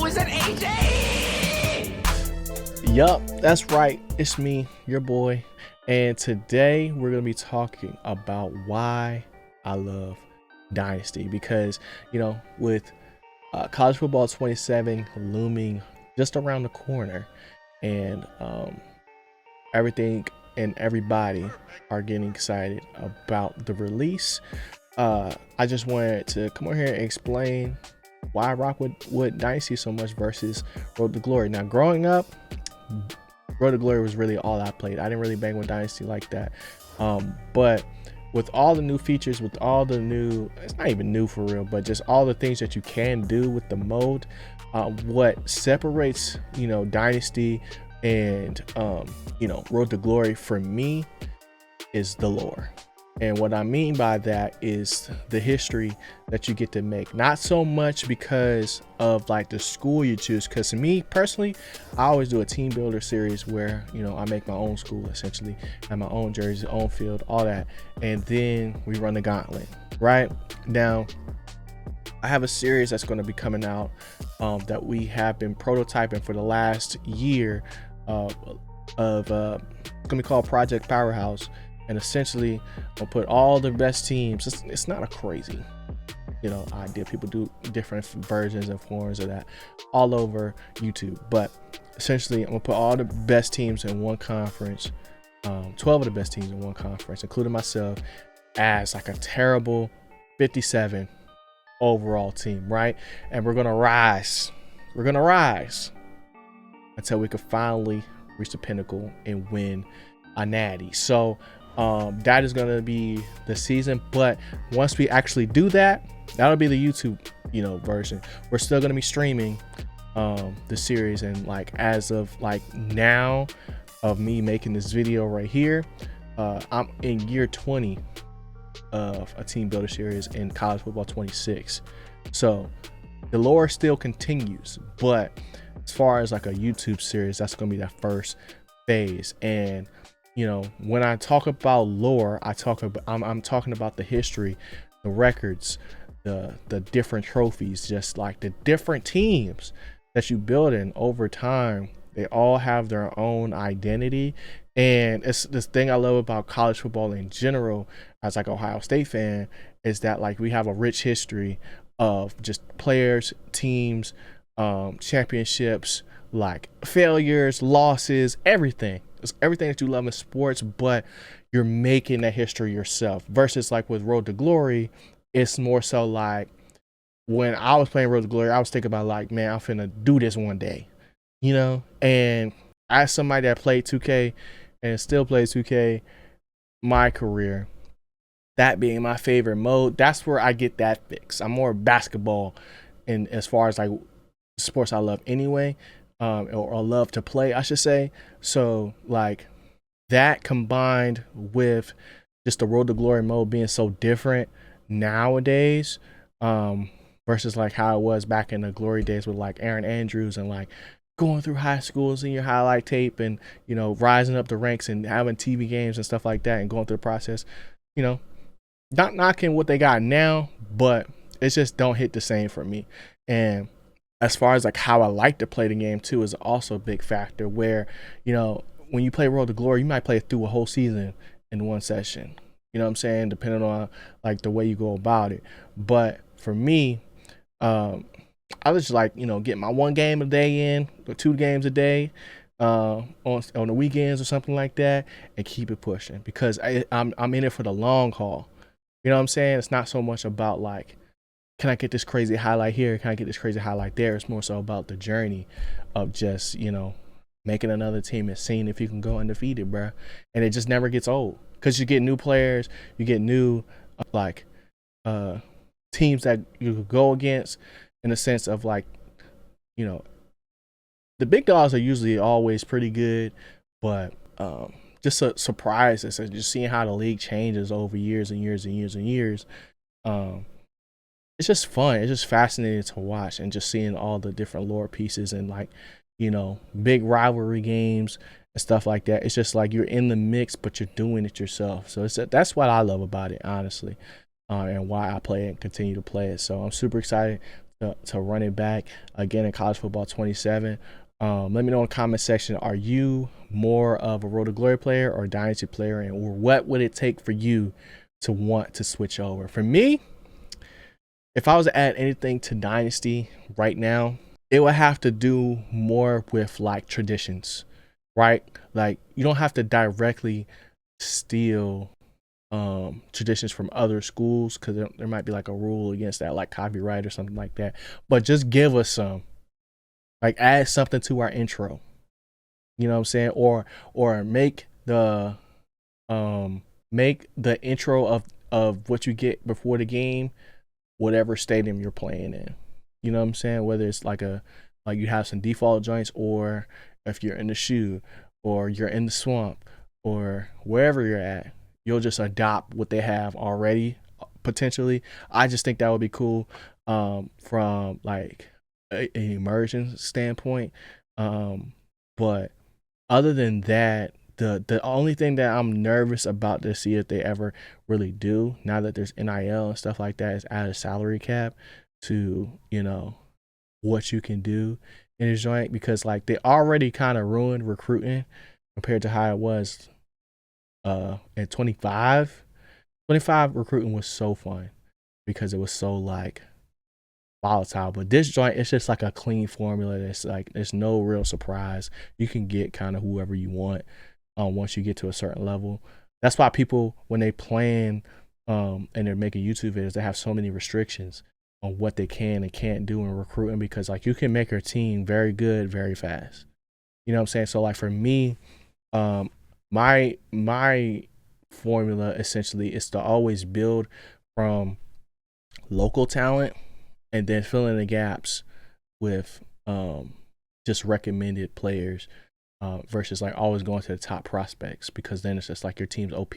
is that AJ? Yup, that's right. It's me, your boy. And today we're going to be talking about why I love Dynasty. Because, with college football 27 looming just around the corner, and everything and everybody are getting excited about the release, I just wanted to come over here and explain why I rock with Dynasty so much versus Road to Glory. Now, growing up, Road to Glory was really all I played. I didn't really bang with Dynasty like that. But with all the new features, with all the new, it's not even new for real, but just all the things that you can do with the mode, what separates, Dynasty and, Road to Glory for me is the lore. And what I mean by that is the history that you get to make. Not so much because of like the school you choose. Because to me personally, I always do a team builder series where, I make my own school essentially, have my own jersey, own field, all that. And then we run the gauntlet, right? Now, I have a series that's going to be coming out that we have been prototyping for the last year it's going to be called Project Powerhouse. And essentially, I'll put all the best teams. It's not a crazy, idea. People do different versions and forms of that all over YouTube. But essentially, I'm gonna put all the best teams in one conference, 12 of the best teams in one conference, including myself, as like a terrible 57 overall team, right? And we're gonna rise. We're gonna rise until we can finally reach the pinnacle and win a natty. So that is going to be the season, but once we actually do that, that'll be the YouTube version. We're still going to be streaming the series, and like as of like now of me making this video right here, I'm in year 20 of a team builder series in college football 26. So the lore still continues, but as far as like a YouTube series, that's going to be that first phase. And when I talk about lore, I'm talking about the history, the records, the different trophies, just like the different teams that you build in over time. They all have their own identity. And it's this thing I love about college football in general, as like Ohio State fan, is that like we have a rich history of just players, teams, championships, like failures, losses, everything. It's everything that you love in sports, but you're making that history yourself. Versus like with Road to Glory, it's more so like when I was playing Road to Glory, I was thinking about like, man, I'm finna do this one day, And as somebody that played 2K and still plays 2K, my career, that being my favorite mode, that's where I get that fix. I'm more basketball, and as far as like sports I love anyway. Or love to play, I should say. So like that combined with just the Road to Glory mode being so different nowadays, versus like how it was back in the glory days with like Aaron Andrews and like going through high school, seeing your highlight tape and, rising up the ranks and having TV games and stuff like that and going through the process, not knocking what they got now, but it just don't hit the same for me. And as far as like how I like to play the game too is also a big factor where, when you play Road to Glory, you might play through a whole season in one session. You know what I'm saying? Depending on like the way you go about it. But for me, I just like, get my one game a day in or 2 games a day on the weekends or something like that and keep it pushing because I'm in it for the long haul. You know what I'm saying? It's not so much about like, can I get this crazy highlight here? Can I get this crazy highlight there? It's more so about the journey of just, making another team and seeing if you can go undefeated, bro. And it just never gets old because you get new players, you get new teams that you could go against in the sense of like, the big dogs are usually always pretty good, but just surprises and just seeing how the league changes over years and years and years and years. It's just fun. It's just fascinating to watch and just seeing all the different lore pieces and like, big rivalry games and stuff like that. It's just like you're in the mix, but you're doing it yourself. So that's what I love about it, honestly, and why I play it and continue to play it. So I'm super excited to run it back again in college football 27. Let me know in the comment section, are you more of a Road to Glory player or a Dynasty player, and or what would it take for you to want to switch over? For me, if I was to add anything to Dynasty right now, it would have to do more with like traditions, right? Like you don't have to directly steal traditions from other schools, because there might be like a rule against that, like copyright or something like that. But just give us some, like add something to our intro. You know what I'm saying? Or make the intro of what you get before the game, whatever stadium you're playing in. You know what I'm saying? Whether it's like you have some default joints, or if you're in the shoe, or you're in the swamp, or wherever you're at, you'll just adopt what they have already potentially. I just think that would be cool, from like an immersion standpoint. But other than that, the only thing that I'm nervous about to see if they ever really do, now that there's NIL and stuff like that, is add a salary cap to, you know, what you can do in his joint, because like they already kind of ruined recruiting compared to how it was at 25 recruiting was so fun because it was so like volatile. But this joint, it's just like a clean formula. That's like there's no real surprise. You can get kind of whoever you want once you get to a certain level. That's why people, when they plan and they're making YouTube videos, they have so many restrictions on what they can and can't do in recruiting, because like you can make your team very good very fast. You know what I'm saying? So like for me, my formula essentially is to always build from local talent and then fill in the gaps with just recommended players, versus like always going to the top prospects, because then it's just like your team's OP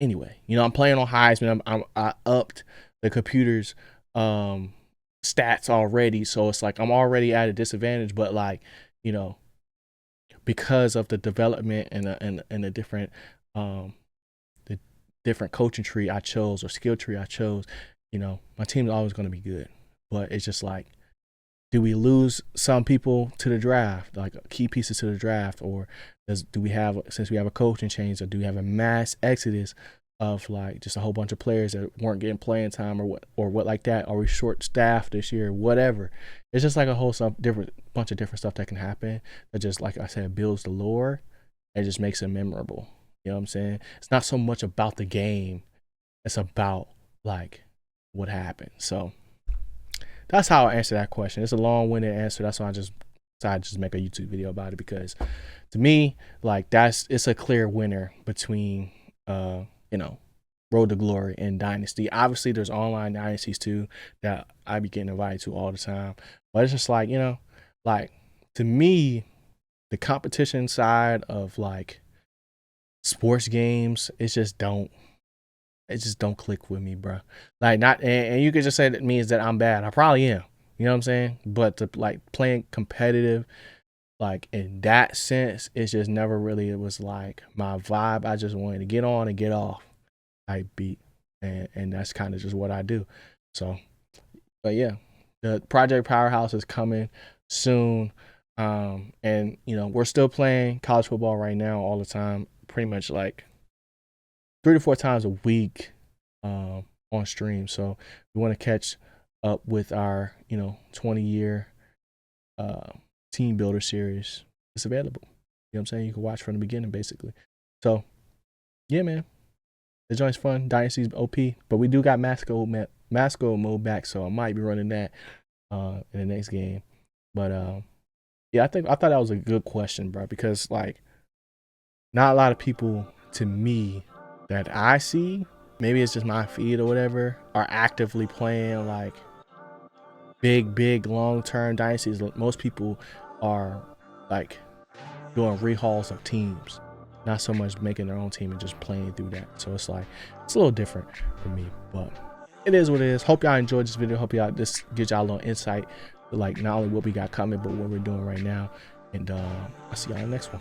anyway. You know, I'm playing on Heisman. I upped the computer's stats already, so it's like I'm already at a disadvantage. But like, you know, because of the development and the different coaching tree I chose, or skill tree I chose, you know, my team's always going to be good. But it's just like, do we lose some people to the draft, like key pieces to the draft, or do we have, since we have a coaching change, or do we have a mass exodus of like just a whole bunch of players that weren't getting playing time, or what like that? Are we short staffed this year? Whatever. It's just like a whole bunch of different stuff that can happen that just, like I said, builds the lore and just makes it memorable. You know what I'm saying? It's not so much about the game. It's about like what happened. So that's how I answer that question. It's a long-winded answer. That's why I just decided to just make a YouTube video about it, because to me, like it's a clear winner between you know, Road to Glory and Dynasty. Obviously, there's online Dynasties too that I be getting invited to all the time. But it's just like, you know, like to me, the competition side of like sports games, it just don't click with me, bro. Like not, and you could just say that means that I'm bad. I probably am. You know what I'm saying? But to like playing competitive, like in that sense, it's just never really, it was like my vibe. I just wanted to get on and get off type beat, and that's kind of just what I do. So, but yeah, the Project Powerhouse is coming soon, and you know, we're still playing college football right now all the time, pretty much like 3 to 4 times a week on stream. So we want to catch up with our, you know, 20-year team builder series. It's available. You know what I'm saying? You can watch from the beginning basically. So yeah, man, the joint's fun. Dynasty's OP, but we do got mascot mode back, so I might be running that in the next game. But yeah, I thought that was a good question, bro, because like not a lot of people, to me, that I see, maybe it's just my feed or whatever, are actively playing like big long-term dynasties. Most people are like doing rehauls of teams, not so much making their own team and just playing through that. So it's like, it's a little different for me, but it is what it is. Hope y'all enjoyed this video. Hope y'all just get y'all a little insight to like not only what we got coming, but what we're doing right now. And I'll see y'all in the next one.